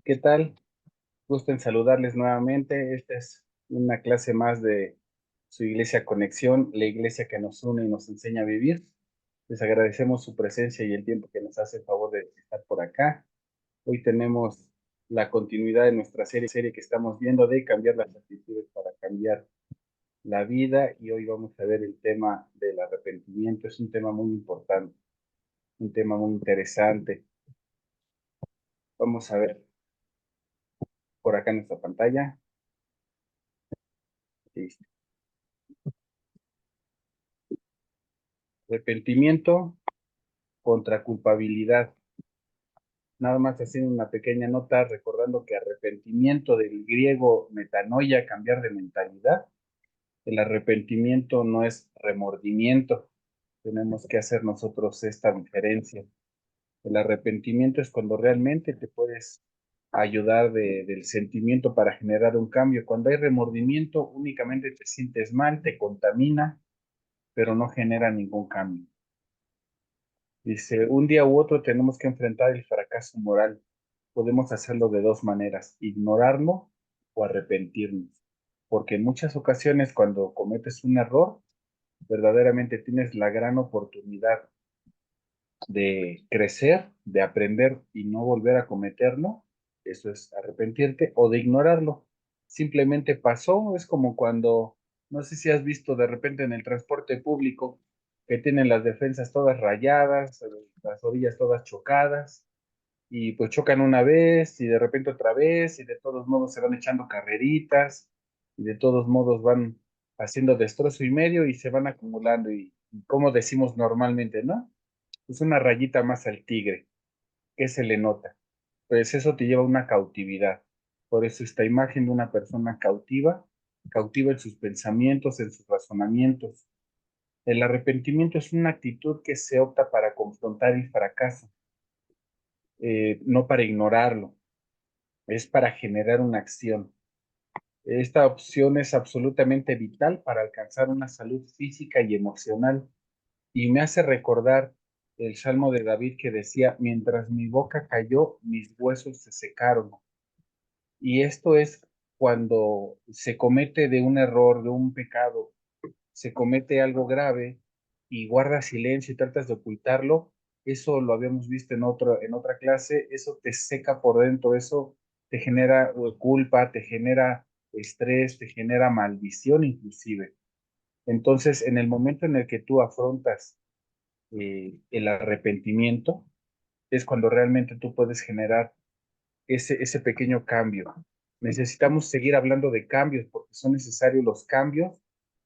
¿Qué tal? Gusto en saludarles nuevamente. Esta es una clase más de su Iglesia Conexión, la iglesia que nos une y nos enseña a vivir. Les agradecemos su presencia y el tiempo que nos hace el favor de estar por acá. Hoy tenemos la continuidad de nuestra serie que estamos viendo de cambiar las actitudes para cambiar la vida, y hoy vamos a ver el tema del arrepentimiento. Es un tema muy importante, un tema muy interesante. Vamos a ver por acá en nuestra pantalla. Listo. Arrepentimiento contra culpabilidad. Nada más haciendo una pequeña nota, recordando que arrepentimiento del griego metanoia, cambiar de mentalidad. El arrepentimiento no es remordimiento. Tenemos que hacer nosotros esta diferencia. El arrepentimiento es cuando realmente te puedes ayudar del sentimiento para generar un cambio. Cuando hay remordimiento, únicamente te sientes mal, te contamina, pero no genera ningún cambio. Dice, un día u otro tenemos que enfrentar el fracaso moral. Podemos hacerlo de dos maneras: ignorarlo o arrepentirnos. Porque en muchas ocasiones cuando cometes un error, verdaderamente tienes la gran oportunidad de crecer, de aprender y no volver a cometerlo. Eso es arrepentirte, o de ignorarlo. Simplemente pasó. Es como cuando, no sé si has visto de repente en el transporte público, que tienen las defensas todas rayadas, las orillas todas chocadas, y pues chocan una vez y de repente otra vez, y de todos modos se van echando carreritas, y de todos modos van haciendo destrozo y medio y se van acumulando, y como decimos normalmente, ¿no? Es una rayita más al tigre. ¿Qué se le nota? Pues eso te lleva a una cautividad. Por eso esta imagen de una persona cautiva, cautiva en sus pensamientos, en sus razonamientos. El arrepentimiento es una actitud que se opta para confrontar el fracaso, no para ignorarlo, es para generar una acción. Esta opción es absolutamente vital para alcanzar una salud física y emocional, y me hace recordar el Salmo de David que decía: mientras mi boca cayó, mis huesos se secaron. Y esto es cuando se comete de un error, de un pecado, se comete algo grave y guardas silencio y tratas de ocultarlo. Eso lo habíamos visto en otra clase. Eso te seca por dentro, eso te genera culpa, te genera estrés, te genera maldición inclusive. Entonces, en el momento en el que tú afrontas el arrepentimiento, es cuando realmente tú puedes generar ese pequeño cambio. Necesitamos seguir hablando de cambios porque son necesarios los cambios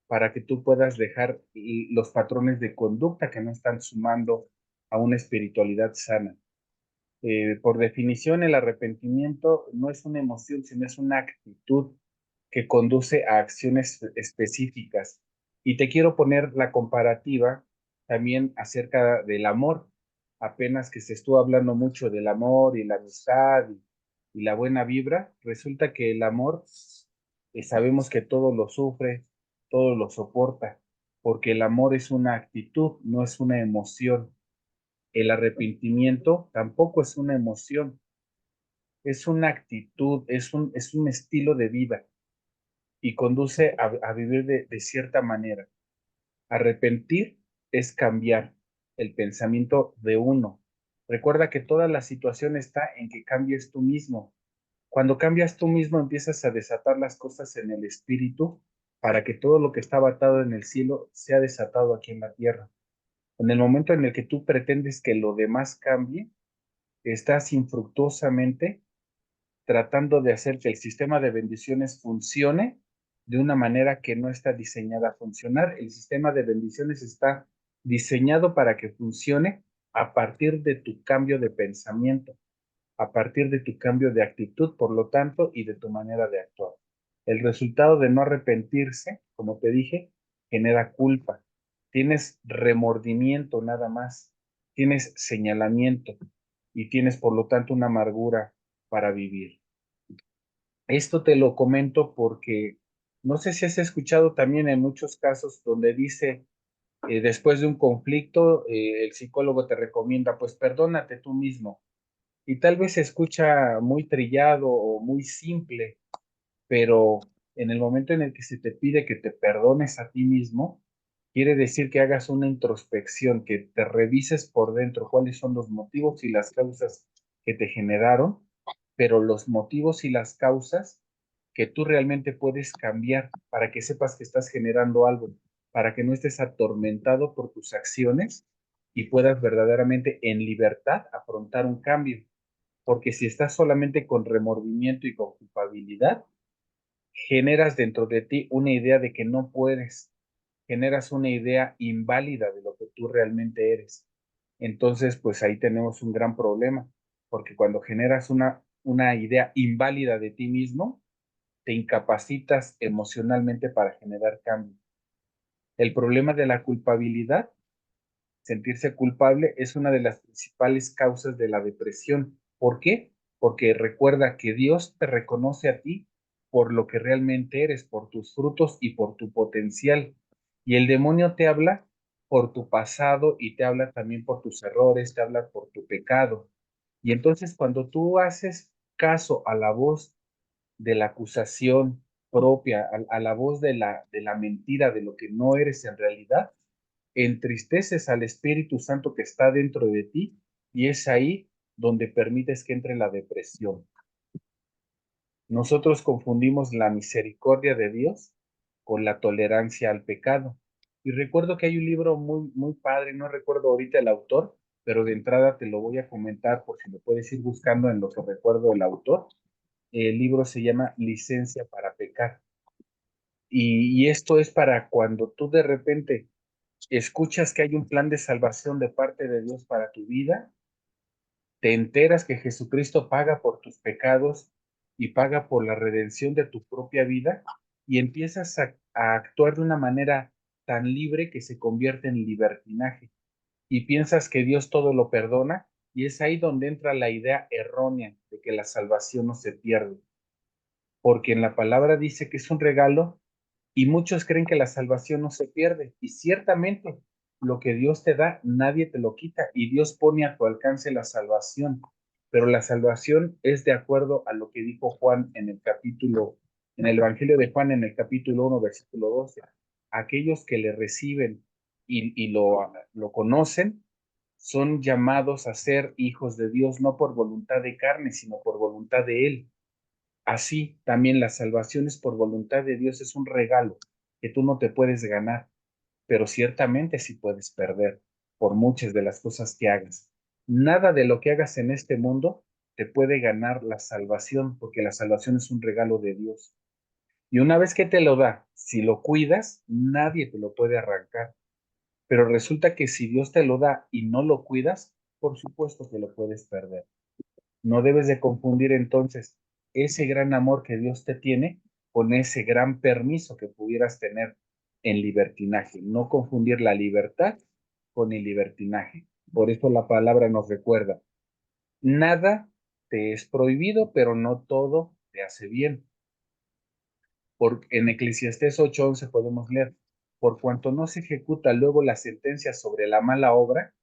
para que tú puedas dejar los patrones de conducta que no están sumando a una espiritualidad sana. Por definición, el arrepentimiento no es una emoción, sino es una actitud que conduce a acciones específicas. Y te quiero poner la comparativa también acerca del amor. Apenas que se estuvo hablando mucho del amor y la amistad y la buena vibra, resulta que el amor, sabemos que todo lo sufre, todo lo soporta, porque el amor es una actitud, no es una emoción. El arrepentimiento tampoco es una emoción, es una actitud, es un estilo de vida, y conduce a vivir de cierta manera. Arrepentir es cambiar el pensamiento de uno. Recuerda que toda la situación está en que cambies tú mismo. Cuando cambias tú mismo, empiezas a desatar las cosas en el espíritu para que todo lo que estaba atado en el cielo sea desatado aquí en la tierra. En el momento en el que tú pretendes que lo demás cambie, estás infructuosamente tratando de hacer que el sistema de bendiciones funcione de una manera que no está diseñada a funcionar. El sistema de bendiciones está diseñado para que funcione a partir de tu cambio de pensamiento, a partir de tu cambio de actitud, por lo tanto, y de tu manera de actuar. El resultado de no arrepentirse, como te dije, genera culpa. Tienes remordimiento nada más, tienes señalamiento y tienes, por lo tanto, una amargura para vivir. Esto te lo comento porque no sé si has escuchado también en muchos casos donde dice, después de un conflicto, el psicólogo te recomienda, pues perdónate tú mismo. Y tal vez se escucha muy trillado o muy simple, pero en el momento en el que se te pide que te perdones a ti mismo, quiere decir que hagas una introspección, que te revises por dentro cuáles son los motivos y las causas que te generaron, pero los motivos y las causas que tú realmente puedes cambiar para que sepas que estás generando algo, para que no estés atormentado por tus acciones y puedas verdaderamente en libertad afrontar un cambio. Porque si estás solamente con remordimiento y con culpabilidad, generas dentro de ti una idea de que no puedes, generas una idea inválida de lo que tú realmente eres. Entonces, pues ahí tenemos un gran problema, porque cuando generas una idea inválida de ti mismo, te incapacitas emocionalmente para generar cambio. El problema de la culpabilidad, sentirse culpable, es una de las principales causas de la depresión. ¿Por qué? Porque recuerda que Dios te reconoce a ti por lo que realmente eres, por tus frutos y por tu potencial. Y el demonio te habla por tu pasado y te habla también por tus errores, te habla por tu pecado. Y entonces cuando tú haces caso a la voz de la acusación propia, a la voz de la mentira, de lo que no eres en realidad, entristeces al Espíritu Santo que está dentro de ti y es ahí donde permites que entre la depresión. Nosotros confundimos la misericordia de Dios con la tolerancia al pecado. Y recuerdo que hay un libro muy padre, no recuerdo ahorita el autor, pero de entrada te lo voy a comentar por si lo puedes ir buscando en lo que recuerdo el autor. El libro se llama Licencia para pecar. Y esto es para cuando tú de repente escuchas que hay un plan de salvación de parte de Dios para tu vida, te enteras que Jesucristo paga por tus pecados y paga por la redención de tu propia vida y empiezas a actuar de una manera tan libre que se convierte en libertinaje y piensas que Dios todo lo perdona y es ahí donde entra la idea errónea de que la salvación no se pierde, porque en la palabra dice que es un regalo y muchos creen que la salvación no se pierde. Y ciertamente, lo que Dios te da, nadie te lo quita. Y Dios pone a tu alcance la salvación. Pero la salvación es de acuerdo a lo que dijo Juan en el capítulo, en el Evangelio de Juan, en el capítulo 1 versículo 12. Aquellos que le reciben y lo conocen, son llamados a ser hijos de Dios, no por voluntad de carne, sino por voluntad de Él. Así también la salvación es por voluntad de Dios, es un regalo que tú no te puedes ganar, pero ciertamente sí puedes perder por muchas de las cosas que hagas. Nada de lo que hagas en este mundo te puede ganar la salvación, porque la salvación es un regalo de Dios. Y una vez que te lo da, si lo cuidas, nadie te lo puede arrancar. Pero resulta que si Dios te lo da y no lo cuidas, por supuesto que lo puedes perder. No debes de confundir entonces ese gran amor que Dios te tiene con ese gran permiso que pudieras tener en libertinaje. No confundir la libertad con el libertinaje. Por eso la palabra nos recuerda, nada te es prohibido, pero no todo te hace bien. En Eclesiastés 8:11 podemos leer, por cuanto no se ejecuta luego la sentencia sobre la mala obra,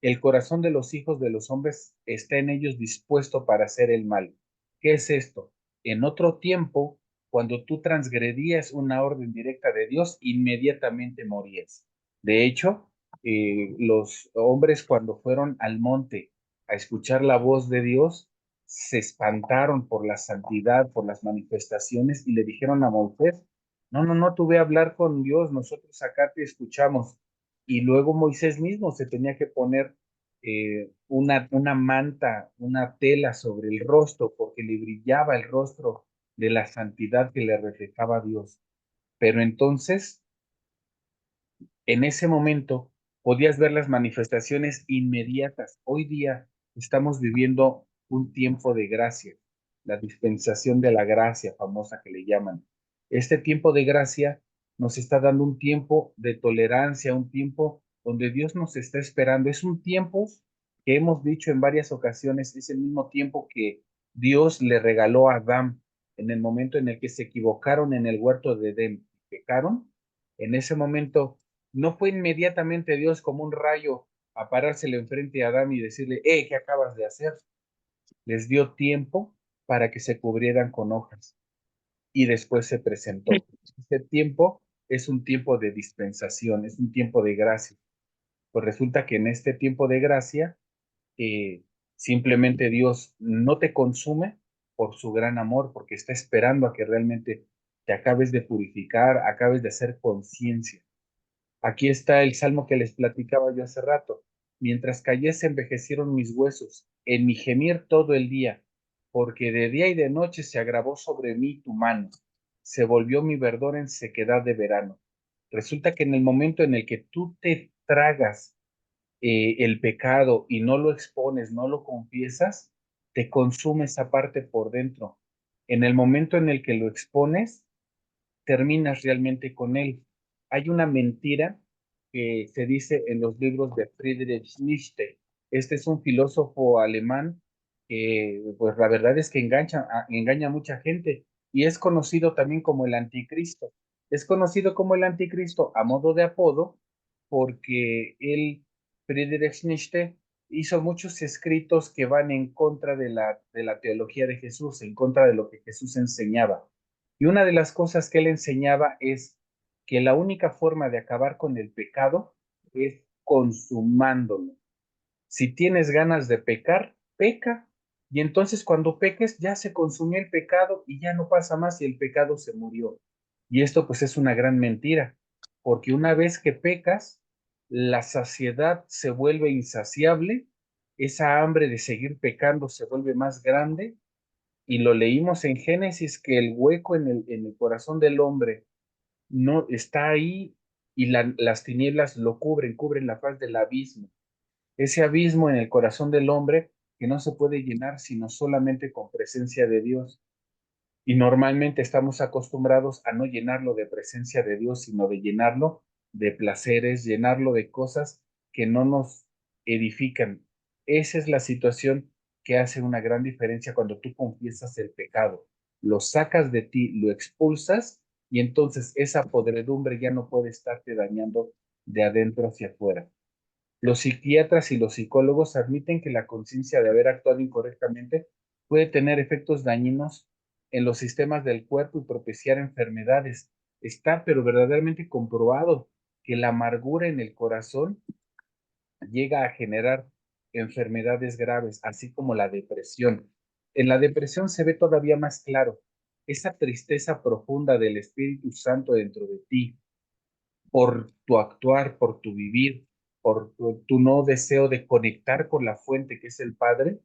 el corazón de los hijos de los hombres está en ellos dispuesto para hacer el mal. ¿Qué es esto? En otro tiempo, cuando tú transgredías una orden directa de Dios, inmediatamente morías. De hecho, los hombres cuando fueron al monte a escuchar la voz de Dios, se espantaron por la santidad, por las manifestaciones y le dijeron a Moisés, no, no, no, tú ve a hablar con Dios, nosotros acá te escuchamos. Y luego Moisés mismo se tenía que poner una manta, una tela sobre el rostro, porque le brillaba el rostro de la santidad que le reflejaba a Dios. Pero entonces en ese momento podías ver las manifestaciones inmediatas. Hoy día estamos viviendo un tiempo de gracia, la dispensación de la gracia famosa que le llaman. Este tiempo de gracia nos está dando un tiempo de tolerancia, un tiempo donde Dios nos está esperando. Es un tiempo que hemos dicho en varias ocasiones, es el mismo tiempo que Dios le regaló a Adán en el momento en el que se equivocaron en el huerto de Edén, pecaron. En ese momento no fue inmediatamente Dios como un rayo a parárselo enfrente a Adán y decirle, ¿qué acabas de hacer? Les dio tiempo para que se cubrieran con hojas y después se presentó. Este tiempo es un tiempo de dispensación, es un tiempo de gracia. Pues resulta que en este tiempo de gracia, eh, simplemente Dios no te consume por su gran amor, porque está esperando a que realmente te acabes de purificar, acabes de hacer conciencia. Aquí está el salmo que les platicaba yo hace rato. Mientras callé se envejecieron mis huesos, en mi gemir todo el día, porque de día y de noche se agravó sobre mí tu mano, se volvió mi verdor en sequedad de verano. Resulta que en el momento en el que tú te tragas el pecado y no lo expones, no lo confiesas, te consume esa parte por dentro. En el momento en el que lo expones, terminas realmente con él. Hay una mentira que se dice en los libros de Friedrich Nietzsche. Este es un filósofo alemán que, pues la verdad es que engaña a mucha gente y es conocido también como el anticristo. Es conocido como el anticristo a modo de apodo porque él, Friedrich Nietzsche, hizo muchos escritos que van en contra de la teología de Jesús, en contra de lo que Jesús enseñaba. Y una de las cosas que él enseñaba es que la única forma de acabar con el pecado es consumándolo. Si tienes ganas de pecar, peca. Y entonces cuando peques ya se consumió el pecado y ya no pasa más y el pecado se murió. Y esto pues es una gran mentira, porque una vez que pecas, la saciedad se vuelve insaciable, esa hambre de seguir pecando se vuelve más grande y lo leímos en Génesis que el hueco en el corazón del hombre no está ahí y las tinieblas lo cubren la faz del abismo. Ese abismo en el corazón del hombre que no se puede llenar sino solamente con presencia de Dios. Y normalmente estamos acostumbrados a no llenarlo de presencia de Dios, sino de llenarlo de placeres, llenarlo de cosas que no nos edifican. Esa es la situación que hace una gran diferencia cuando tú confiesas el pecado. Lo sacas de ti, lo expulsas y entonces esa podredumbre ya no puede estarte dañando de adentro hacia afuera. Los psiquiatras y los psicólogos admiten que la conciencia de haber actuado incorrectamente puede tener efectos dañinos en los sistemas del cuerpo y propiciar enfermedades. Está pero verdaderamente comprobado que la amargura en el corazón llega a generar enfermedades graves, así como la depresión. En la depresión se ve todavía más claro esa tristeza profunda del Espíritu Santo dentro de ti, por tu actuar, por tu vivir, por tu no deseo de conectar con la fuente que es el Padre,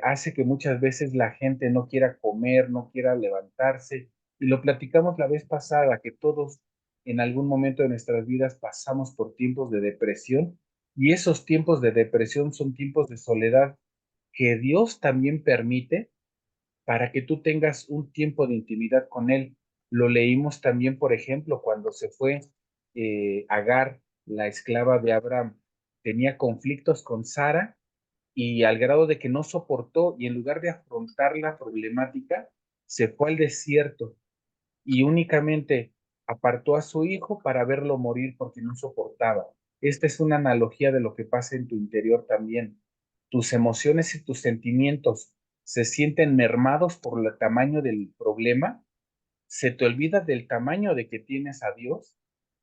hace que muchas veces la gente no quiera comer, no quiera levantarse. Y lo platicamos la vez pasada, que todos en algún momento de nuestras vidas pasamos por tiempos de depresión y esos tiempos de depresión son tiempos de soledad que Dios también permite para que tú tengas un tiempo de intimidad con Él. Lo leímos también, por ejemplo, cuando se fue Agar, la esclava de Abraham, tenía conflictos con Sara y al grado de que no soportó y en lugar de afrontar la problemática, se fue al desierto y únicamente apartó a su hijo para verlo morir porque no soportaba. Esta es una analogía de lo que pasa en tu interior también. Tus emociones y tus sentimientos se sienten mermados por el tamaño del problema, se te olvida del tamaño de que tienes a Dios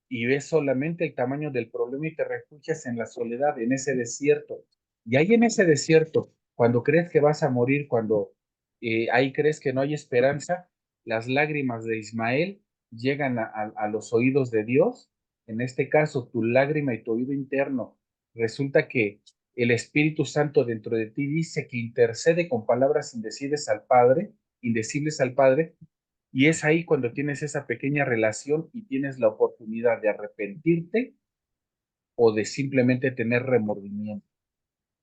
y ves solamente el tamaño del problema y te refugias en la soledad, en ese desierto. Y ahí en ese desierto, cuando crees que vas a morir, cuando ahí crees que no hay esperanza, las lágrimas de Ismael llegan a los oídos de Dios. En este caso, tu lágrima y tu oído interno, resulta que el Espíritu Santo dentro de ti dice que intercede con palabras indecibles al Padre, y es ahí cuando tienes esa pequeña relación y tienes la oportunidad de arrepentirte o de simplemente tener remordimiento.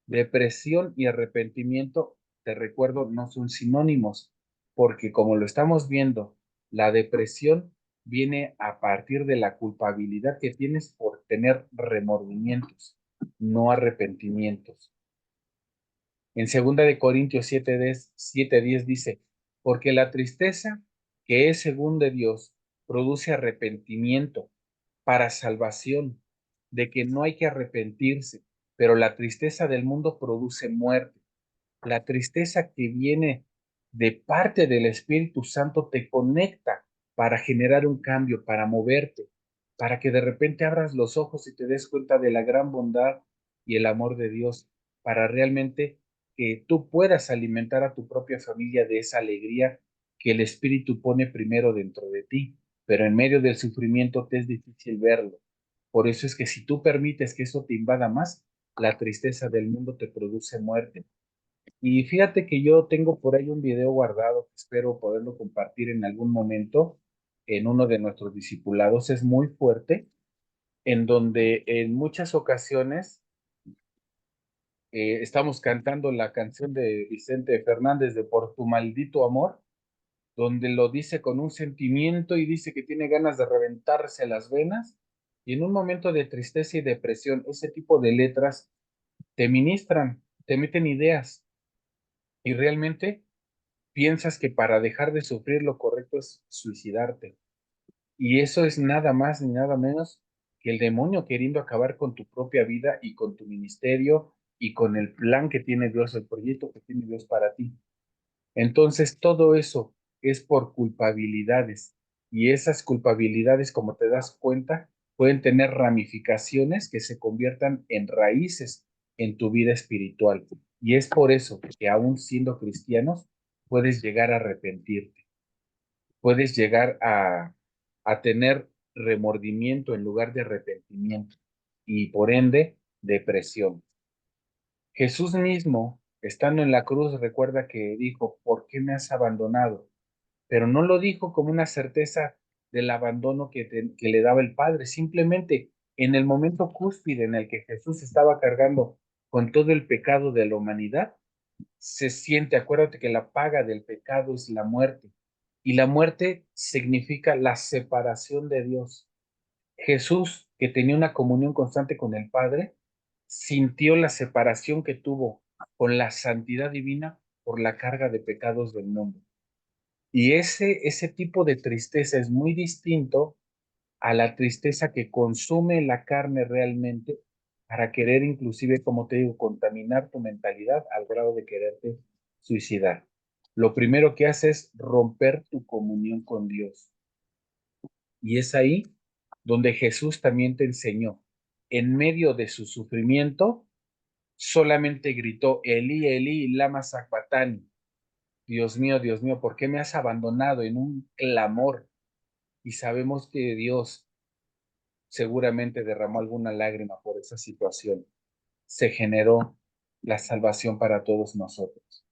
Depresión y arrepentimiento, te recuerdo, no son sinónimos, porque como lo estamos viendo, la depresión viene a partir de la culpabilidad que tienes por tener remordimientos, no arrepentimientos. En segunda de Corintios 7:10 dice, porque la tristeza que es según de Dios produce arrepentimiento para salvación, de que no hay que arrepentirse, pero la tristeza del mundo produce muerte. La tristeza que viene de parte del Espíritu Santo te conecta para generar un cambio, para moverte, para que de repente abras los ojos y te des cuenta de la gran bondad y el amor de Dios, para realmente que tú puedas alimentar a tu propia familia de esa alegría que el Espíritu pone primero dentro de ti, pero en medio del sufrimiento te es difícil verlo. Por eso es que si tú permites que eso te invada más, la tristeza del mundo te produce muerte. Y fíjate que yo tengo por ahí un video guardado que espero poderlo compartir en algún momento en uno de nuestros discipulados. Es muy fuerte, en donde en muchas ocasiones estamos cantando la canción de Vicente Fernández de Por tu maldito amor, donde lo dice con un sentimiento y dice que tiene ganas de reventarse las venas. Y en un momento de tristeza y depresión, ese tipo de letras te ministran, te meten ideas y realmente piensas que para dejar de sufrir lo correcto es suicidarte. Y eso es nada más ni nada menos que el demonio queriendo acabar con tu propia vida y con tu ministerio y con el plan que tiene Dios, el proyecto que tiene Dios para ti. Entonces, todo eso es por culpabilidades. Y esas culpabilidades, como te das cuenta, pueden tener ramificaciones que se conviertan en raíces en tu vida espiritual. Y es por eso que aún siendo cristianos, puedes llegar a arrepentirte, puedes llegar a tener remordimiento en lugar de arrepentimiento y por ende depresión. Jesús mismo, estando en la cruz, recuerda que dijo, ¿por qué me has abandonado? Pero no lo dijo como una certeza del abandono que le daba el Padre, simplemente en el momento cúspide en el que Jesús estaba cargando con todo el pecado de la humanidad, se siente, acuérdate que la paga del pecado es la muerte, y la muerte significa la separación de Dios. Jesús, que tenía una comunión constante con el Padre, sintió la separación que tuvo con la santidad divina por la carga de pecados del mundo. Y ese tipo de tristeza es muy distinto a la tristeza que consume la carne realmente para querer inclusive, como te digo, contaminar tu mentalidad al grado de quererte suicidar. Lo primero que hace es romper tu comunión con Dios. Y es ahí donde Jesús también te enseñó. En medio de su sufrimiento, solamente gritó, Elí, Elí, lama sabactani. Dios mío, ¿por qué me has abandonado? En un clamor. Y sabemos que Dios seguramente derramó alguna lágrima por esa situación. Se generó la salvación para todos nosotros.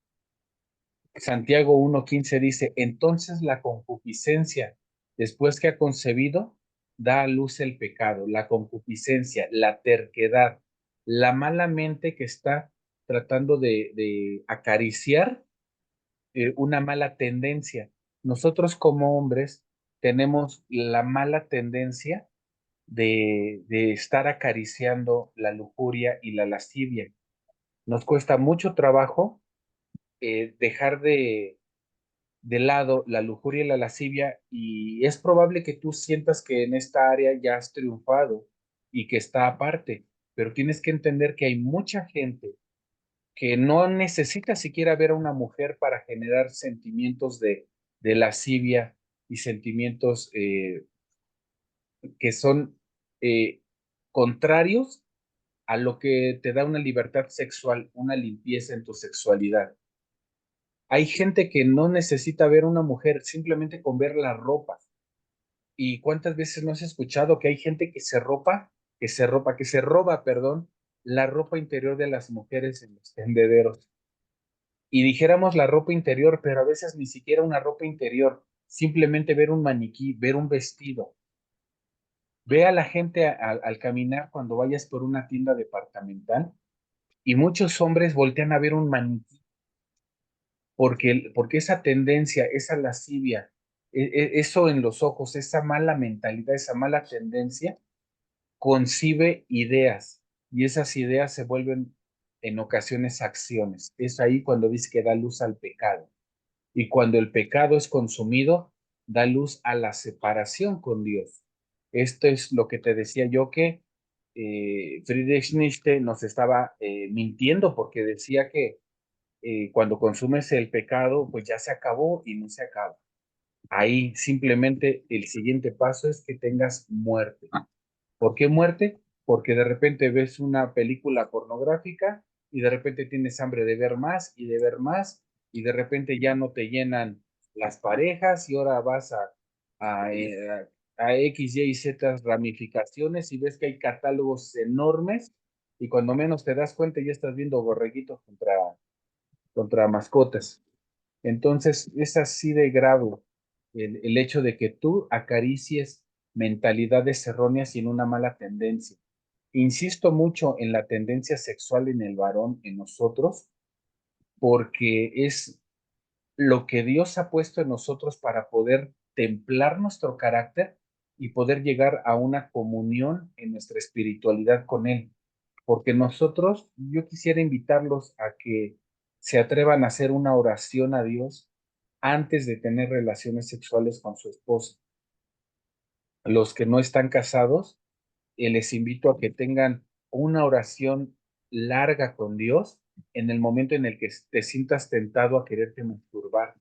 Santiago 1:15 dice, entonces la concupiscencia, después que ha concebido, da a luz el pecado, la concupiscencia, la terquedad, la mala mente que está tratando de acariciar una mala tendencia. Nosotros como hombres tenemos la mala tendencia de estar acariciando la lujuria y la lascivia. Nos cuesta mucho trabajo dejar de lado la lujuria y la lascivia y es probable que tú sientas que en esta área ya has triunfado y que está aparte, pero tienes que entender que hay mucha gente que no necesita siquiera ver a una mujer para generar sentimientos de lascivia y sentimientos que son eh, contrarios a lo que te da una libertad sexual, una limpieza en tu sexualidad. Hay gente que no necesita ver a una mujer simplemente con ver la ropa. ¿Y cuántas veces no has escuchado que hay gente que se roba, perdón, la ropa interior de las mujeres en los tendederos? Y dijéramos la ropa interior, pero a veces ni siquiera una ropa interior, simplemente ver un maniquí, ver un vestido. Ve a la gente al caminar cuando vayas por una tienda departamental y muchos hombres voltean a ver un maniquí porque esa tendencia, esa lascivia, eso en los ojos, esa mala mentalidad, esa mala tendencia, concibe ideas y esas ideas se vuelven en ocasiones acciones. Es ahí cuando dice que da luz al pecado. Y cuando el pecado es consumido, da luz a la separación con Dios. Esto es lo que te decía yo que Friedrich Nietzsche nos estaba mintiendo porque decía que Cuando consumes el pecado, pues ya se acabó y no se acaba. Ahí simplemente el siguiente paso es que tengas muerte. ¿Por qué muerte? Porque de repente ves una película pornográfica y de repente tienes hambre de ver más y de ver más y de repente ya no te llenan las parejas y ahora vas a X, Y y Z ramificaciones y ves que hay catálogos enormes y cuando menos te das cuenta ya estás viendo borreguitos contra mascotas. Entonces, es así de grave el hecho de que tú acaricies mentalidades erróneas y en una mala tendencia. Insisto mucho en la tendencia sexual en el varón, en nosotros, porque es lo que Dios ha puesto en nosotros para poder templar nuestro carácter y poder llegar a una comunión en nuestra espiritualidad con Él. Porque nosotros, yo quisiera invitarlos a que se atrevan a hacer una oración a Dios antes de tener relaciones sexuales con su esposa. Los que no están casados, les invito a que tengan una oración larga con Dios en el momento en el que te sientas tentado a quererte masturbar,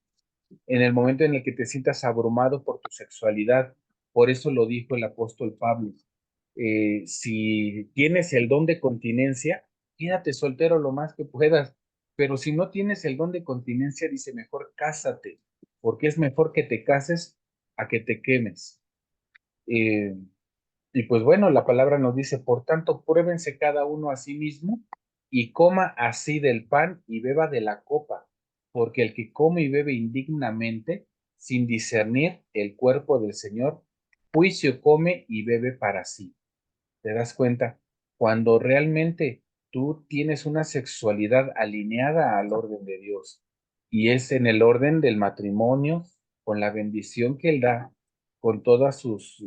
en el momento en el que te sientas abrumado por tu sexualidad. Por eso lo dijo el apóstol Pablo. Si tienes el don de continencia, quédate soltero lo más que puedas. Pero si no tienes el don de continencia, dice, mejor cásate, porque es mejor que te cases a que te quemes. Eh, y pues bueno, la palabra nos dice, por tanto, pruébense cada uno a sí mismo y coma así del pan y beba de la copa, porque el que come y bebe indignamente, sin discernir el cuerpo del Señor, juicio come y bebe para sí. ¿Te das cuenta? Cuando realmente tú tienes una sexualidad alineada al orden de Dios y es en el orden del matrimonio, con la bendición que Él da, con todas sus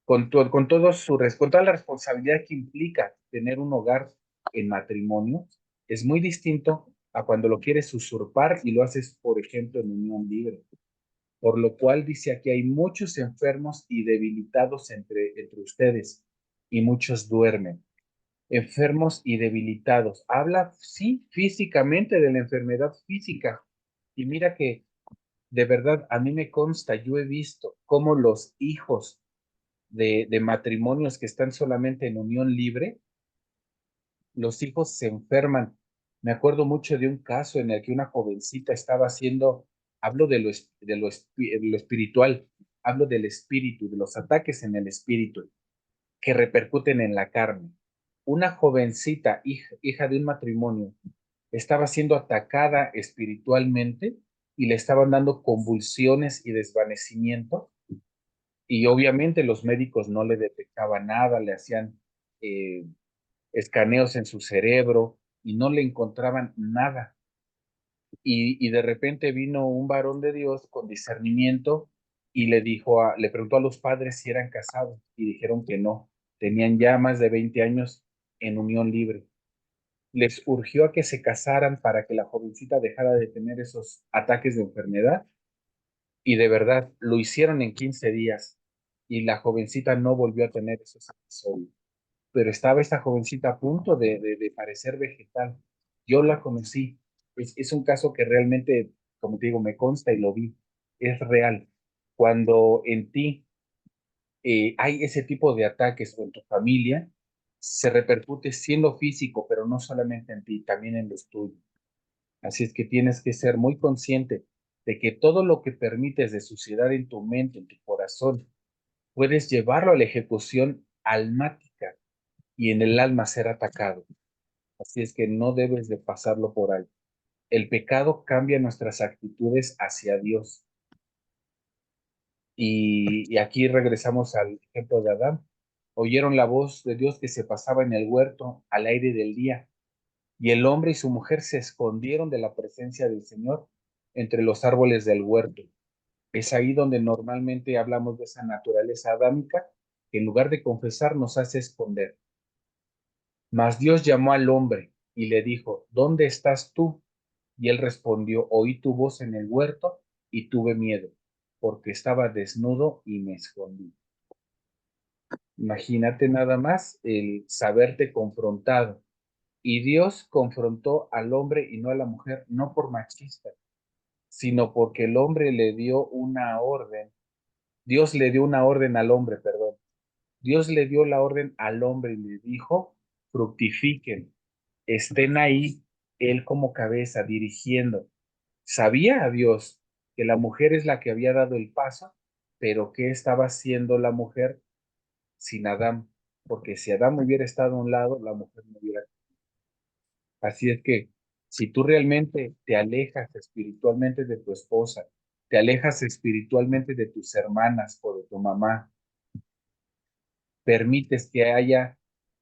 con todo con toda la responsabilidad que implica tener un hogar en matrimonio, es muy distinto a cuando lo quieres usurpar y lo haces, por ejemplo, en unión libre. Por lo cual dice aquí, hay muchos enfermos y debilitados entre ustedes y muchos duermen. Enfermos y debilitados. Habla, sí, físicamente de la enfermedad física. Y mira que de verdad a mí me consta, yo he visto cómo los hijos de matrimonios que están solamente en unión libre, los hijos se enferman. Me acuerdo mucho de un caso en el que una jovencita estaba haciendo, hablo de lo espiritual, hablo del espíritu, de los ataques en el espíritu que repercuten en la carne. Una jovencita, hija de un matrimonio, estaba siendo atacada espiritualmente y le estaban dando convulsiones y desvanecimiento y obviamente los médicos no le detectaban nada, le hacían eh, escaneos en su cerebro y no le encontraban nada. Y de repente vino un varón de Dios con discernimiento y le preguntó a los padres si eran casados y dijeron que no, tenían ya más de 20 años en unión libre. Les urgió a que se casaran para que la jovencita dejara de tener esos ataques de enfermedad y de verdad lo hicieron en 15 días y la jovencita no volvió a tener esos episodios. Pero estaba esta jovencita a punto de parecer vegetal. Yo la conocí. Es un caso que realmente, como te digo, me consta y lo vi. Es real. Cuando en ti hay ese tipo de ataques o en tu familia, se repercute siendo físico, pero no solamente en ti, también en los tuyos. Así es que tienes que ser muy consciente de que todo lo que permites de suciedad en tu mente, en tu corazón, puedes llevarlo a la ejecución almática y en el alma ser atacado. Así es que no debes de pasarlo por ahí. El pecado cambia nuestras actitudes hacia Dios. Y aquí regresamos al ejemplo de Adán. Oyeron la voz de Dios que se pasaba en el huerto al aire del día, y el hombre y su mujer se escondieron de la presencia del Señor entre los árboles del huerto. Es ahí donde normalmente hablamos de esa naturaleza adámica que en lugar de confesar nos hace esconder. Mas Dios llamó al hombre y le dijo, ¿dónde estás tú? Y él respondió, oí tu voz en el huerto y tuve miedo, porque estaba desnudo y me escondí. Imagínate nada más el saberte confrontado Y Dios confrontó al hombre y no a la mujer, no por machista, sino porque el hombre le dio una orden. Dios le dio una orden al hombre, perdón. Dios le dio la orden al hombre y le dijo, fructifiquen, estén ahí, él como cabeza, dirigiendo. Sabía a Dios que la mujer es la que había dado el paso, pero ¿qué estaba haciendo la mujer sin Adán? Porque si Adán hubiera estado a un lado, la mujer no hubiera. Así es que si tú realmente te alejas espiritualmente de tu esposa, te alejas espiritualmente de tus hermanas o de tu mamá, permites que haya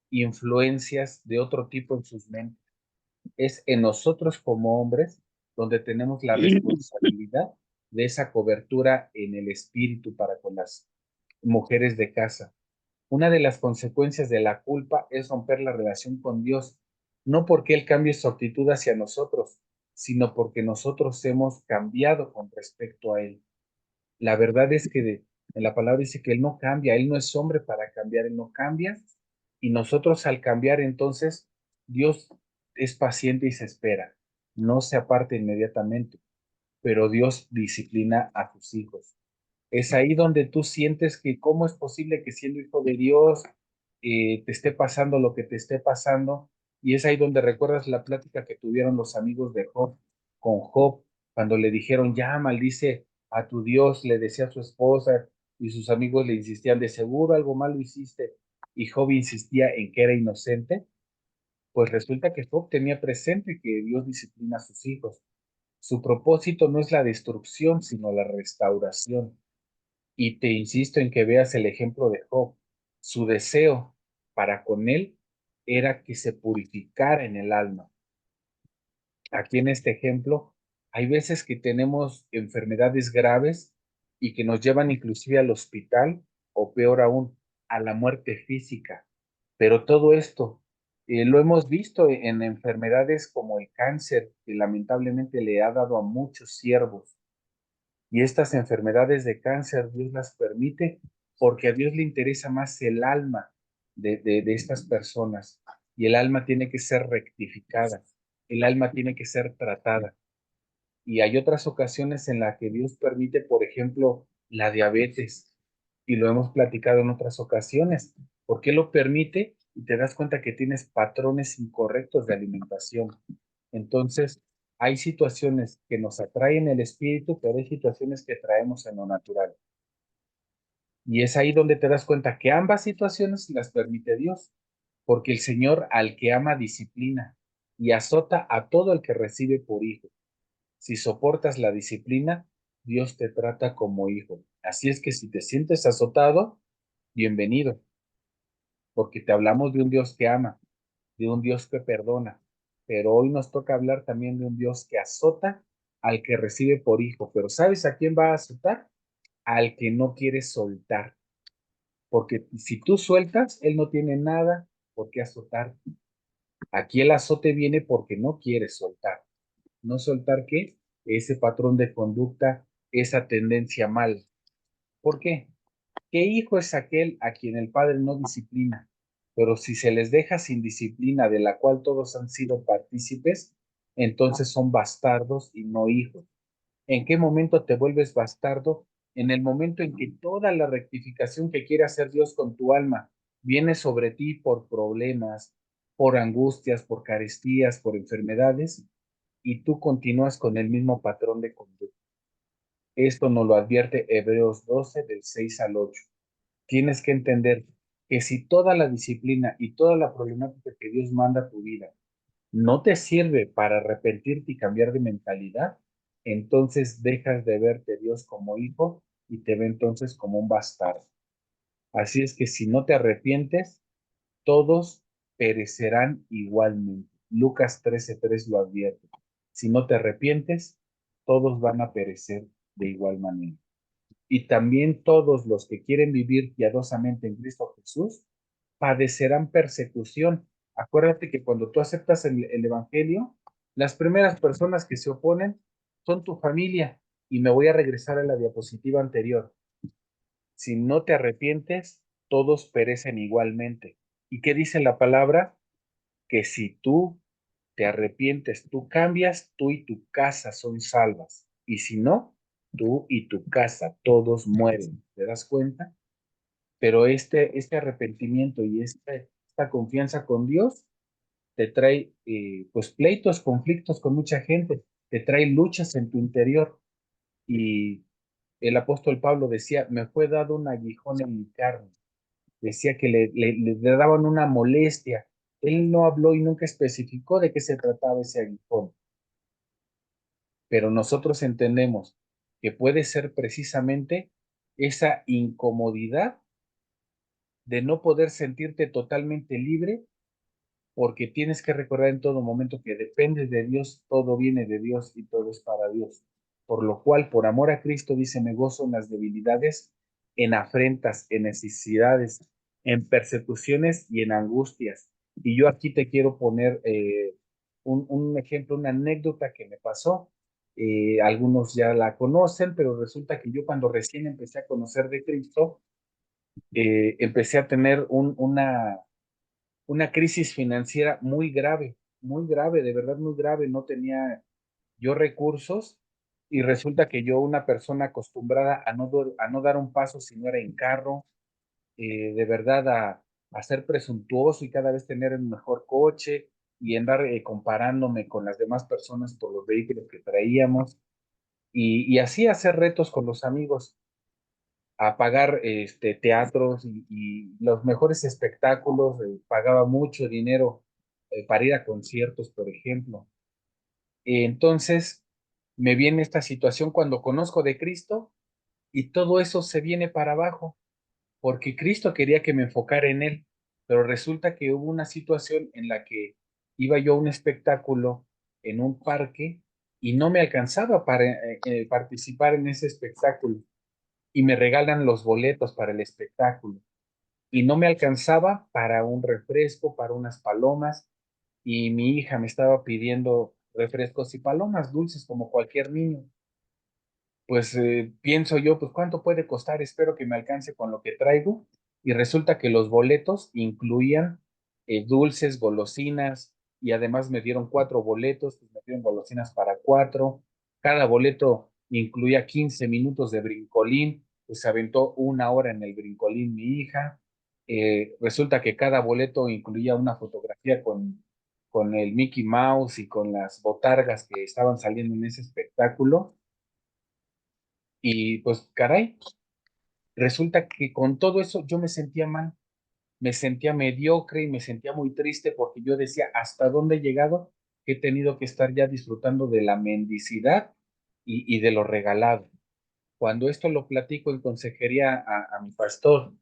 influencias de otro tipo en sus mentes. Es en nosotros como hombres donde tenemos la responsabilidad de esa cobertura en el espíritu para con las mujeres de casa. Una de las consecuencias de la culpa es romper la relación con Dios, no porque Él cambie su actitud hacia nosotros, sino porque nosotros hemos cambiado con respecto a Él. La verdad es que en la palabra dice que Él no cambia, Él no es hombre para cambiar, Él no cambia, y nosotros al cambiar entonces, Dios es paciente y se espera, no se aparta inmediatamente, pero Dios disciplina a sus hijos. Es ahí donde tú sientes que cómo es posible que siendo hijo de Dios te esté pasando lo que te esté pasando. Y es ahí donde recuerdas la plática que tuvieron los amigos de Job con Job, cuando le dijeron, ya maldice a tu Dios, le decía a su esposa, y sus amigos le insistían, de seguro algo malo hiciste. Y Job insistía en que era inocente. Pues resulta que Job tenía presente que Dios disciplina a sus hijos. Su propósito no es la destrucción, sino la restauración. Y te insisto en que veas el ejemplo de Job. Su deseo para con él era que se purificara en el alma. Aquí en este ejemplo, hay veces que tenemos enfermedades graves y que nos llevan inclusive al hospital o peor aún, a la muerte física. Pero todo esto lo hemos visto en enfermedades como el cáncer, que lamentablemente le ha dado a muchos siervos. Y estas enfermedades de cáncer Dios las permite porque a Dios le interesa más el alma de estas personas. Y el alma tiene que ser rectificada, el alma tiene que ser tratada. Y hay otras ocasiones en las que Dios permite, por ejemplo, la diabetes. Y lo hemos platicado en otras ocasiones. ¿Por qué lo permite? Y te das cuenta que tienes patrones incorrectos de alimentación. Entonces, hay situaciones que nos atraen el espíritu, pero hay situaciones que traemos en lo natural. Y es ahí donde te das cuenta que ambas situaciones las permite Dios, porque el Señor al que ama disciplina y azota a todo el que recibe por hijo. Si soportas la disciplina, Dios te trata como hijo. Así es que si te sientes azotado, bienvenido, porque te hablamos de un Dios que ama, de un Dios que perdona, pero hoy nos toca hablar también de un Dios que azota al que recibe por hijo. Pero ¿sabes a quién va a azotar? Al que no quiere soltar, porque si tú sueltas, él no tiene nada por qué azotar. Aquí el azote viene porque no quiere soltar. ¿No soltar qué? Ese patrón de conducta, esa tendencia mal. ¿Por qué? ¿Qué hijo es aquel a quien el padre no disciplina? Pero si se les deja sin disciplina de la cual todos han sido partícipes, entonces son bastardos y no hijos. ¿En qué momento te vuelves bastardo? En el momento en que toda la rectificación que quiere hacer Dios con tu alma viene sobre ti por problemas, por angustias, por carestías, por enfermedades, y tú continúas con el mismo patrón de conducta. Esto nos lo advierte Hebreos 12, del 6 al 8. Tienes que entender que si toda la disciplina y toda la problemática que Dios manda a tu vida no te sirve para arrepentirte y cambiar de mentalidad, entonces dejas de verte Dios como hijo y te ve entonces como un bastardo. Así es que si no te arrepientes, todos perecerán igualmente. Lucas 13:3 lo advierte. Si no te arrepientes, todos van a perecer de igual manera. Y también todos los que quieren vivir piadosamente en Cristo Jesús padecerán persecución. Acuérdate que cuando tú aceptas el Evangelio, las primeras personas que se oponen son tu familia. Y me voy a regresar a la diapositiva anterior. Si no te arrepientes, todos perecen igualmente. ¿Y qué dice la palabra? que si tú te arrepientes, tú cambias, tú y tu casa son salvas. Y si no, tú y tu casa, todos mueren. ¿Te das cuenta? Pero este arrepentimiento y esta confianza con Dios te trae pues pleitos, conflictos con mucha gente, te trae luchas en tu interior. Y el apóstol Pablo decía, me fue dado un aguijón en mi carne. Decía que le daban una molestia. Él no habló y nunca especificó de qué se trataba ese aguijón, pero nosotros entendemos que puede ser precisamente esa incomodidad de no poder sentirte totalmente libre, porque tienes que recordar en todo momento que dependes de Dios, todo viene de Dios y todo es para Dios. Por lo cual, por amor a Cristo, dice, me gozo en las debilidades, en afrentas, en necesidades, en persecuciones y en angustias. Y yo aquí te quiero poner un ejemplo, una anécdota que me pasó. Algunos ya la conocen, pero resulta que yo cuando recién empecé a conocer de Cristo, empecé a tener una crisis financiera muy grave, de verdad muy grave. No tenía yo recursos y resulta que yo, una persona acostumbrada a no dar un paso si no era en carro, de verdad a ser presuntuoso y cada vez tener un mejor coche y andar comparándome con las demás personas por los vehículos que traíamos y así hacer retos con los amigos a pagar teatros y los mejores espectáculos, pagaba mucho dinero para ir a conciertos, por ejemplo. Entonces, me viene esta situación cuando conozco de Cristo y todo eso se viene para abajo, porque Cristo quería que me enfocara en Él, pero resulta que hubo una situación en la que iba yo a un espectáculo en un parque y no me alcanzaba para participar en ese espectáculo y me regalan los boletos para el espectáculo y no me alcanzaba para un refresco, para unas palomas y mi hija me estaba pidiendo refrescos y palomas dulces como cualquier niño. Pues pienso yo, pues ¿cuánto puede costar? Espero que me alcance con lo que traigo. Y resulta que los boletos incluían dulces, golosinas, y además me dieron 4 boletos, pues me dieron golosinas para 4. Cada boleto incluía 15 minutos de brincolín, pues se aventó 1 hora en el brincolín mi hija. Resulta que cada boleto incluía una fotografía con el Mickey Mouse y con las botargas que estaban saliendo en ese espectáculo. Y pues, caray, resulta que con todo eso yo me sentía mal, me sentía mediocre y me sentía muy triste porque yo decía, ¿hasta dónde he llegado? He tenido que estar ya disfrutando de la mendicidad y de lo regalado. Cuando esto lo platico en consejería a mi pastor,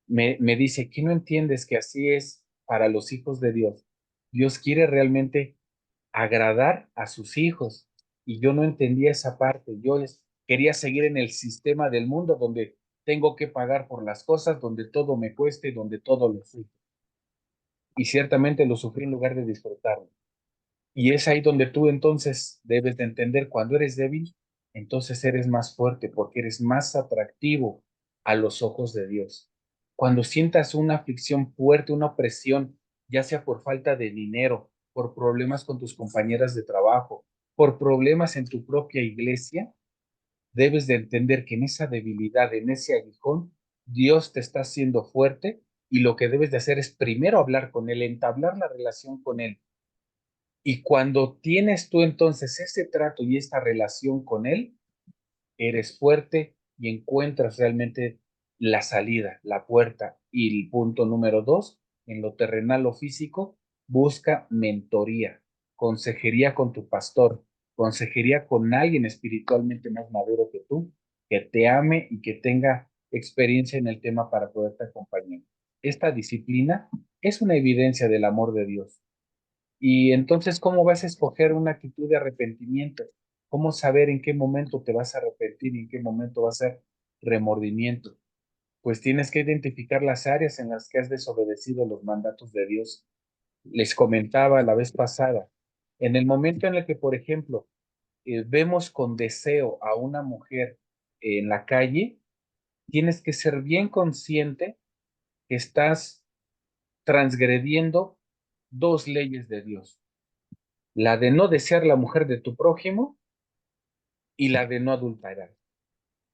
me dice, ¿qué no entiendes que así es para los hijos de Dios? Dios quiere realmente agradar a sus hijos. Y yo no entendía esa parte. Quería seguir en el sistema del mundo donde tengo que pagar por las cosas, donde todo me cueste, donde todo lo sufro. Y ciertamente lo sufrí en lugar de disfrutarlo. Y es ahí donde tú entonces debes de entender cuando eres débil, entonces eres más fuerte porque eres más atractivo a los ojos de Dios. Cuando sientas una aflicción fuerte, una opresión, ya sea por falta de dinero, por problemas con tus compañeras de trabajo, por problemas en tu propia iglesia, debes de entender que en esa debilidad, en ese aguijón, Dios te está haciendo fuerte y lo que debes de hacer es primero hablar con Él, entablar la relación con Él y cuando tienes tú entonces ese trato y esta relación con Él, eres fuerte y encuentras realmente la salida, la puerta. Y el punto número 2, en lo terrenal o físico, busca mentoría, consejería con tu pastor, consejería con alguien espiritualmente más maduro que tú, que te ame y que tenga experiencia en el tema para poderte acompañar. Esta disciplina es una evidencia del amor de Dios. Y entonces, ¿cómo vas a escoger una actitud de arrepentimiento? ¿Cómo saber en qué momento te vas a arrepentir y en qué momento va a ser remordimiento? Pues tienes que identificar las áreas en las que has desobedecido los mandatos de Dios. Les comentaba la vez pasada, en el momento en el que, por ejemplo, vemos con deseo a una mujer en la calle, tienes que ser bien consciente que estás transgrediendo dos leyes de Dios, la de no desear la mujer de tu prójimo y la de no adulterar.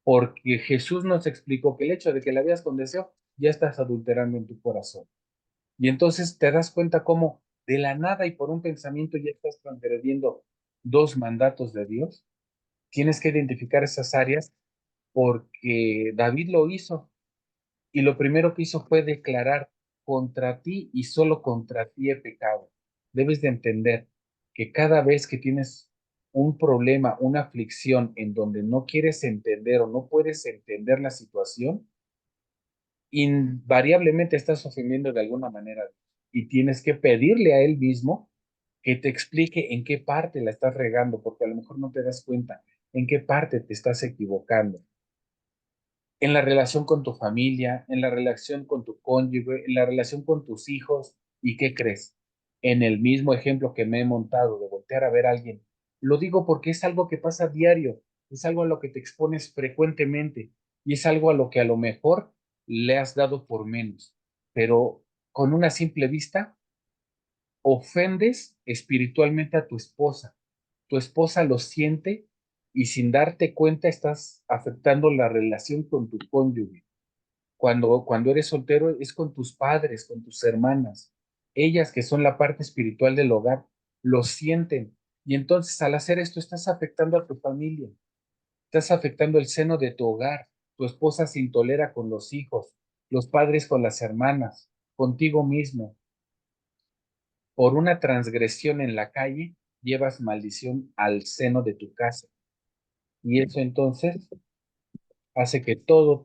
Porque Jesús nos explicó que el hecho de que la veas con deseo, ya estás adulterando en tu corazón. Y entonces te das cuenta cómo de la nada y por un pensamiento ya estás transgrediendo dos mandatos de Dios. Tienes que identificar esas áreas porque David lo hizo y lo primero que hizo fue declarar: contra ti y solo contra ti he pecado. Debes de entender que cada vez que tienes un problema, una aflicción en donde no quieres entender o no puedes entender la situación, invariablemente estás ofendiendo de alguna manera y tienes que pedirle a él mismo que te explique en qué parte la estás regando, porque a lo mejor no te das cuenta en qué parte te estás equivocando. En la relación con tu familia, en la relación con tu cónyuge, en la relación con tus hijos. ¿Y qué crees? En el mismo ejemplo que me he montado de voltear a ver a alguien, lo digo porque es algo que pasa diario, es algo a lo que te expones frecuentemente y es algo a lo que a lo mejor le has dado por menos, pero con una simple vista ofendes espiritualmente a tu esposa. Tu esposa lo siente y sin darte cuenta estás afectando la relación con tu cónyuge. Cuando eres soltero es con tus padres, con tus hermanas. Ellas que son la parte espiritual del hogar, lo sienten. Y entonces al hacer esto estás afectando a tu familia, estás afectando el seno de tu hogar. Tu esposa se intolera con los hijos, los padres con las hermanas, contigo mismo. Por una transgresión en la calle, llevas maldición al seno de tu casa. Y eso entonces hace que todo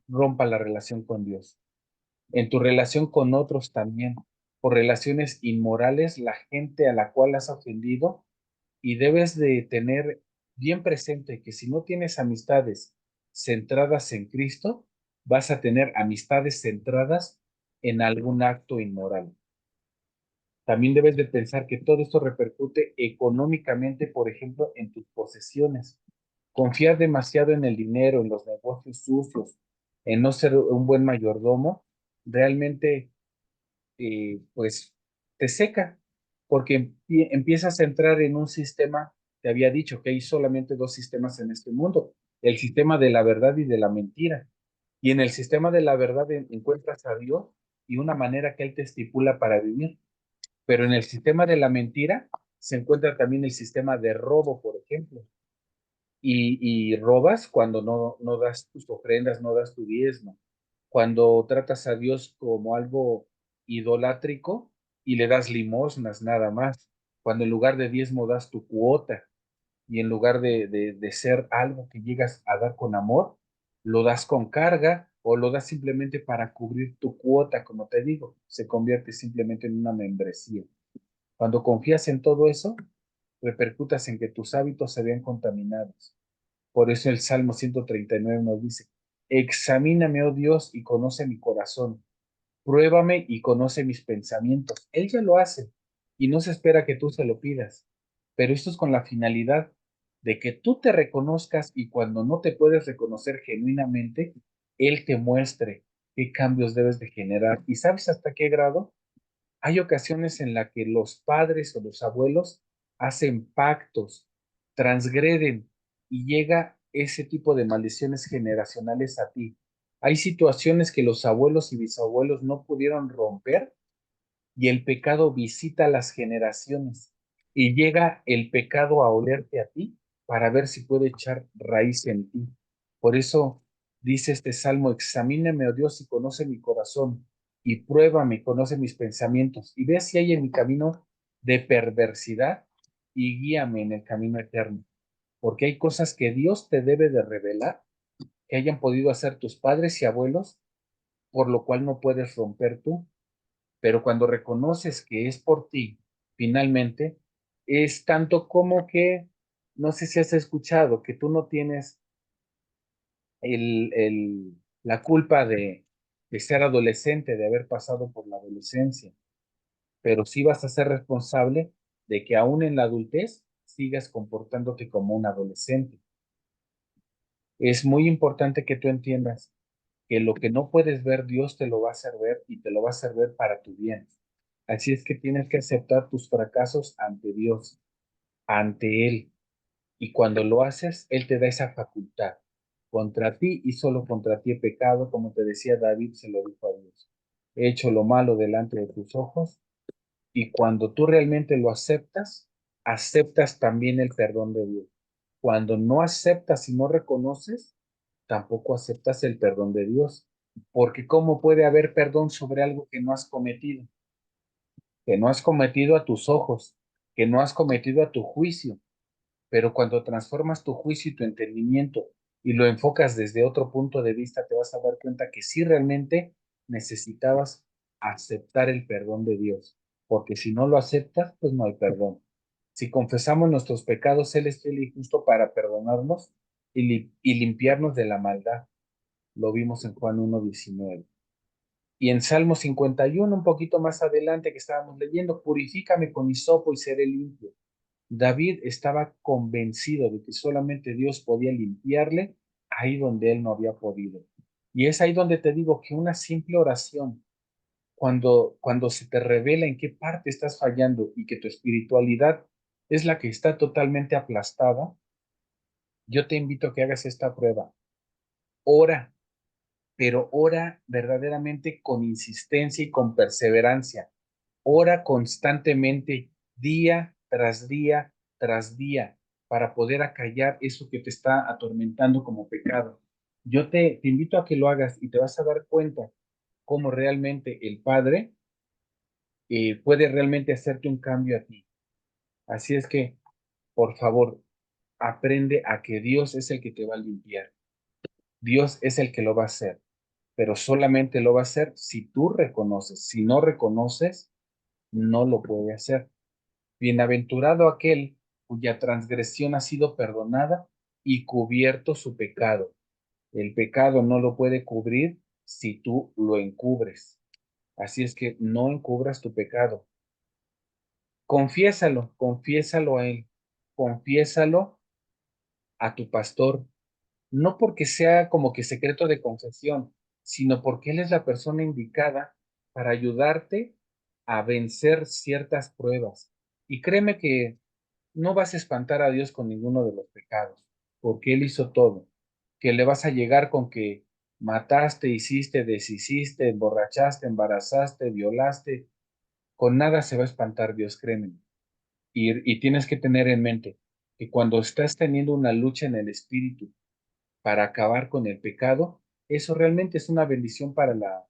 rompa la relación con Dios. En tu relación con otros también, por relaciones inmorales, la gente a la cual has ofendido, y debes de tener bien presente que si no tienes amistades centradas en Cristo, vas a tener amistades centradas en algún acto inmoral. También debes de pensar que todo esto repercute económicamente, por ejemplo, en tus posesiones. Confiar demasiado en el dinero, en los negocios sucios, en no ser un buen mayordomo, realmente pues te seca, porque empiezas a entrar en un sistema. Te había dicho que hay solamente dos sistemas en este mundo: el sistema de la verdad y de la mentira. Y en el sistema de la verdad encuentras a Dios y una manera que Él te estipula para vivir. Pero en el sistema de la mentira se encuentra también el sistema de robo, por ejemplo. Y robas cuando no das tus ofrendas, no das tu diezmo. Cuando tratas a Dios como algo idolátrico y le das limosnas nada más. Cuando en lugar de diezmo das tu cuota y en lugar de ser algo que llegas a dar con amor, lo das con carga o lo das simplemente para cubrir tu cuota, como te digo, se convierte simplemente en una membresía. Cuando confías en todo eso, repercutas en que tus hábitos se vean contaminados. Por eso el Salmo 139 nos dice: examíname, oh Dios, y conoce mi corazón. Pruébame y conoce mis pensamientos. Él ya lo hace y no se espera que tú se lo pidas. Pero esto es con la finalidad de que tú te reconozcas y cuando no te puedes reconocer genuinamente, Él te muestre qué cambios debes de generar. ¿Y sabes hasta qué grado? Hay ocasiones en las que los padres o los abuelos hacen pactos, transgreden y llega ese tipo de maldiciones generacionales a ti. Hay situaciones que los abuelos y bisabuelos no pudieron romper y el pecado visita las generaciones y llega el pecado a olerte a ti para ver si puede echar raíz en ti. Por eso dice este salmo: examíname, oh Dios, y conoce mi corazón, y pruébame, conoce mis pensamientos, y ve si hay en mi camino de perversidad, y guíame en el camino eterno. Porque hay cosas que Dios te debe de revelar, que hayan podido hacer tus padres y abuelos, por lo cual no puedes romper tú. Pero cuando reconoces que es por ti, finalmente, es tanto como que, no sé si has escuchado, que tú no tienes la culpa de ser adolescente, de haber pasado por la adolescencia, pero sí vas a ser responsable de que aún en la adultez sigas comportándote como un adolescente. Es muy importante que tú entiendas que lo que no puedes ver, Dios te lo va a hacer ver y te lo va a hacer ver para tu bien. Así es que tienes que aceptar tus fracasos ante Dios, ante Él. Y cuando lo haces, Él te da esa facultad. Contra ti y solo contra ti he pecado, como te decía David, se lo dijo a Dios. He hecho lo malo delante de tus ojos, y cuando tú realmente lo aceptas, aceptas también el perdón de Dios. Cuando no aceptas y no reconoces, tampoco aceptas el perdón de Dios. Porque ¿cómo puede haber perdón sobre algo que no has cometido? Que no has cometido a tus ojos, que no has cometido a tu juicio. Pero cuando transformas tu juicio y tu entendimiento y lo enfocas desde otro punto de vista, te vas a dar cuenta que sí realmente necesitabas aceptar el perdón de Dios, porque si no lo aceptas, pues no hay perdón. Si confesamos nuestros pecados, Él es fiel y justo para perdonarnos y limpiarnos de la maldad. Lo vimos en Juan 1:19. Y en Salmo 51, un poquito más adelante que estábamos leyendo, purifícame con hisopo y seré limpio. David estaba convencido de que solamente Dios podía limpiarle ahí donde él no había podido. Y es ahí donde te digo que una simple oración, cuando se te revela en qué parte estás fallando y que tu espiritualidad es la que está totalmente aplastada, yo te invito a que hagas esta prueba. Ora, pero ora verdaderamente con insistencia y con perseverancia. Ora constantemente, día tras día tras día, para poder acallar eso que te está atormentando como pecado. Yo te invito a que lo hagas y te vas a dar cuenta cómo realmente el Padre puede realmente hacerte un cambio a ti. Así es que, por favor, aprende a que Dios es el que te va a limpiar. Dios es el que lo va a hacer, pero solamente lo va a hacer si tú reconoces. Si no reconoces, no lo puede hacer. Bienaventurado aquel cuya transgresión ha sido perdonada y cubierto su pecado. El pecado no lo puede cubrir si tú lo encubres. Así es que no encubras tu pecado. Confiésalo, confiésalo a él, confiésalo a tu pastor, no porque sea como que secreto de confesión, sino porque él es la persona indicada para ayudarte a vencer ciertas pruebas. Y créeme que no vas a espantar a Dios con ninguno de los pecados, porque Él hizo todo. Que le vas a llegar con que mataste, hiciste, deshiciste, emborrachaste, embarazaste, violaste, con nada se va a espantar Dios, créeme. Y tienes que tener en mente que cuando estás teniendo una lucha en el espíritu para acabar con el pecado, eso realmente es una bendición para la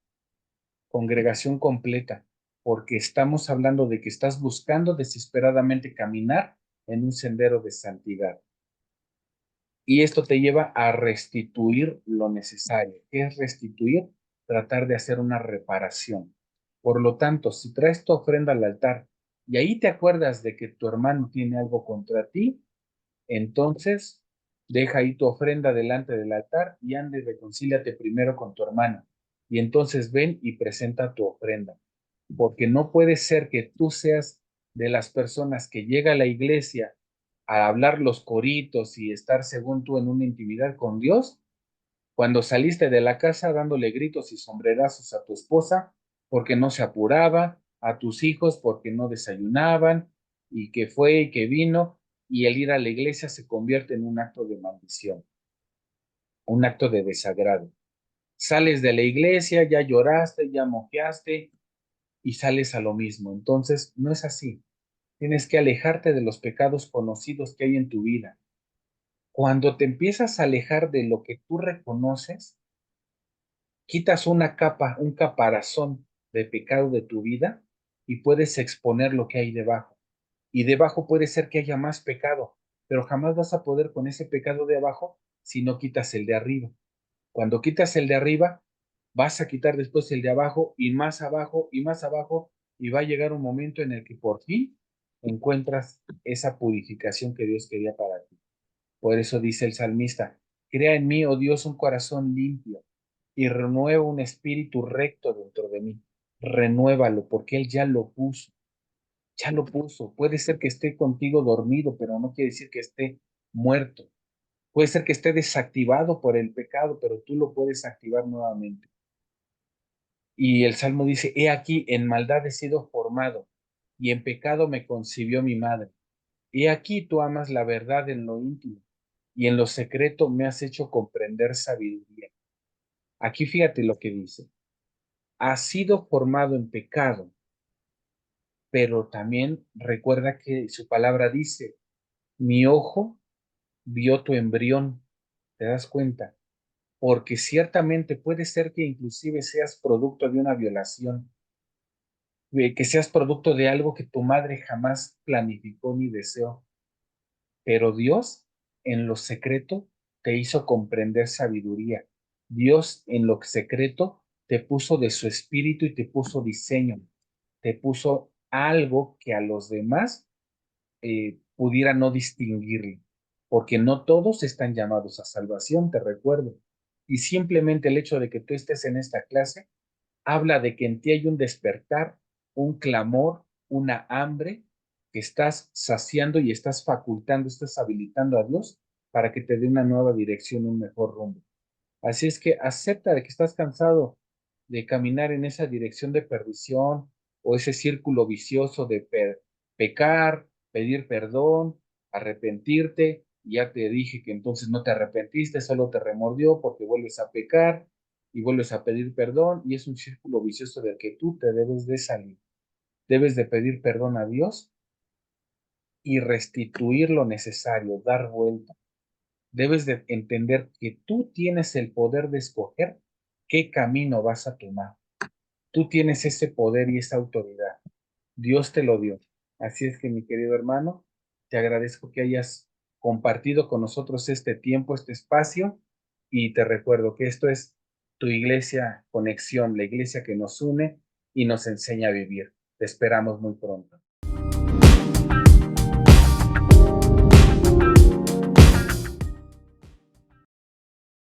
congregación completa, porque estamos hablando de que estás buscando desesperadamente caminar en un sendero de santidad. Y esto te lleva a restituir lo necesario. ¿Qué es restituir? Tratar de hacer una reparación. Por lo tanto, si traes tu ofrenda al altar y ahí te acuerdas de que tu hermano tiene algo contra ti, entonces deja ahí tu ofrenda delante del altar y anda y reconcíliate primero con tu hermano. Y entonces ven y presenta tu ofrenda. Porque no puede ser que tú seas de las personas que llega a la iglesia a hablar los coritos y estar según tú en una intimidad con Dios, cuando saliste de la casa dándole gritos y sombrerazos a tu esposa porque no se apuraba, a tus hijos porque no desayunaban, y que fue y que vino, y el ir a la iglesia se convierte en un acto de maldición, un acto de desagrado. Sales de la iglesia, ya lloraste, ya moqueaste y sales a lo mismo. Entonces, no es así. Tienes que alejarte de los pecados conocidos que hay en tu vida. Cuando te empiezas a alejar de lo que tú reconoces, quitas una capa, un caparazón de pecado de tu vida y puedes exponer lo que hay debajo. Y debajo puede ser que haya más pecado, pero jamás vas a poder con ese pecado de abajo si no quitas el de arriba. Cuando quitas el de arriba, vas a quitar después el de abajo y más abajo y más abajo, y va a llegar un momento en el que por fin encuentras esa purificación que Dios quería para ti. Por eso dice el salmista, crea en mí, oh Dios, un corazón limpio y renueva un espíritu recto dentro de mí. Renuévalo porque Él ya lo puso, ya lo puso. Puede ser que esté contigo dormido, pero no quiere decir que esté muerto. Puede ser que esté desactivado por el pecado, pero tú lo puedes activar nuevamente. Y el Salmo dice, he aquí, en maldad he sido formado, y en pecado me concibió mi madre. He aquí tú amas la verdad en lo íntimo, y en lo secreto me has hecho comprender sabiduría. Aquí fíjate lo que dice. Has sido formado en pecado, pero también recuerda que su palabra dice, mi ojo vio tu embrión, ¿te das cuenta? Porque ciertamente puede ser que inclusive seas producto de una violación, que seas producto de algo que tu madre jamás planificó ni deseó, pero Dios en lo secreto te hizo comprender sabiduría. Dios en lo secreto te puso de su espíritu y te puso diseño, te puso algo que a los demás pudiera no distinguirlo, porque no todos están llamados a salvación, te recuerdo. Y simplemente el hecho de que tú estés en esta clase habla de que en ti hay un despertar, un clamor, una hambre que estás saciando y estás facultando, estás habilitando a Dios para que te dé una nueva dirección, un mejor rumbo. Así es que acepta de que estás cansado de caminar en esa dirección de perdición o ese círculo vicioso de pecar, pedir perdón, arrepentirte. Y ya te dije que entonces no te arrepentiste, solo te remordió porque vuelves a pecar y vuelves a pedir perdón y es un círculo vicioso del que tú te debes de salir. Debes de pedir perdón a Dios y restituir lo necesario, dar vuelta. Debes de entender que tú tienes el poder de escoger qué camino vas a tomar. Tú tienes ese poder y esa autoridad. Dios te lo dio. Así es que, mi querido hermano, te agradezco que hayas compartido con nosotros este tiempo, este espacio, y te recuerdo que esto es tu iglesia conexión, la iglesia que nos une y nos enseña a vivir. Te esperamos muy pronto.